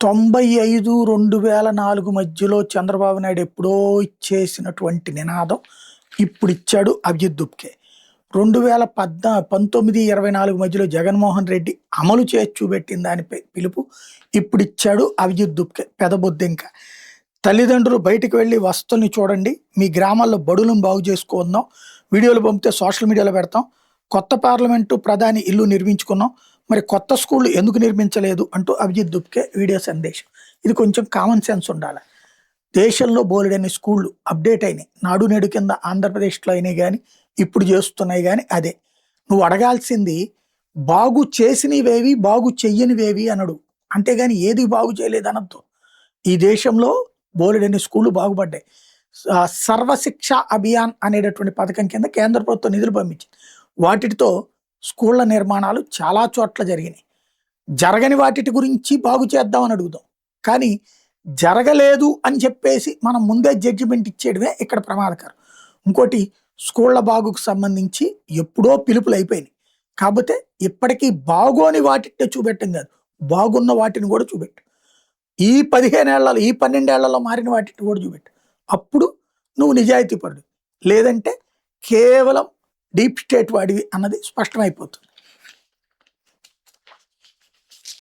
95, 2004 మధ్యలో చంద్రబాబు నాయుడు ఎప్పుడో ఇచ్చేసినటువంటి నినాదం ఇప్పుడు ఇచ్చాడు అభిజిత్ దుబ్కే. 2019, 24 మధ్యలో జగన్మోహన్ రెడ్డి అమలు చేసి చూపెట్టిన దాని పిలుపు ఇప్పుడు ఇచ్చాడు అభిజిత్ దుబ్కే. పెదబొద్దింక తల్లిదండ్రులు బయటికి వెళ్ళి వస్తువుల్ని చూడండి, మీ గ్రామాల్లో బడులను బాగు చేసుకుందాం, వీడియోలు పంపితే సోషల్ మీడియాలో పెడతాం, కొత్త పార్లమెంటు ప్రధాని ఇల్లు నిర్మించుకున్నాం, మరి కొత్త స్కూళ్ళు ఎందుకు నిర్మించలేదు అంటూ అభిజిత్ దుబ్కే వీడియో సందేశం. ఇది కొంచెం కామన్ సెన్స్ ఉండాలి. దేశంలో బోలెడన్ని స్కూళ్ళు అప్డేట్ అయినాయి. నాడు నేడు కింద ఆంధ్రప్రదేశ్లో అయినాయి కానీ ఇప్పుడు చేస్తున్నాయి కానీ అదే. నువ్వు అడగాల్సింది బాగు చేసినవేవి బాగు చెయ్యనివేవి అనడు, అంతేగాని ఏది బాగు చేయలేదు అనద్దు. ఈ దేశంలో బోలెడన్ని స్కూళ్ళు బాగుపడ్డాయి. సర్వశిక్ష అభియాన్ అనేటటువంటి పథకం కింద కేంద్ర ప్రభుత్వం నిధులు పంపించింది. వాటితో స్కూళ్ళ నిర్మాణాలు చాలా చోట్ల జరిగినాయి. జరగని వాటి గురించి బాగు చేద్దామని అడుగుదాం, కానీ జరగలేదు అని చెప్పేసి మనం ముందే జడ్జిమెంట్ ఇచ్చేయడమే ఇక్కడ ప్రమాదకరం. ఇంకోటి, స్కూళ్ళ బాగుకు సంబంధించి ఎప్పుడో పిలుపులు అయిపోయినాయి. కాకపోతే ఇప్పటికీ బాగోని వాటినే చూపెట్టం కాదు, బాగున్న వాటిని కూడా చూపెట్టు. ఈ 15 ఏళ్లలో, ఈ 12 ఏళ్లలో మారిన వాటిని కూడా చూపెట్టు. అప్పుడు నువ్వు నిజాయితీ పరుడు, లేదంటే కేవలం డీప్ స్టేట్ వాడివి అన్నది స్పష్టమైపోతుంది.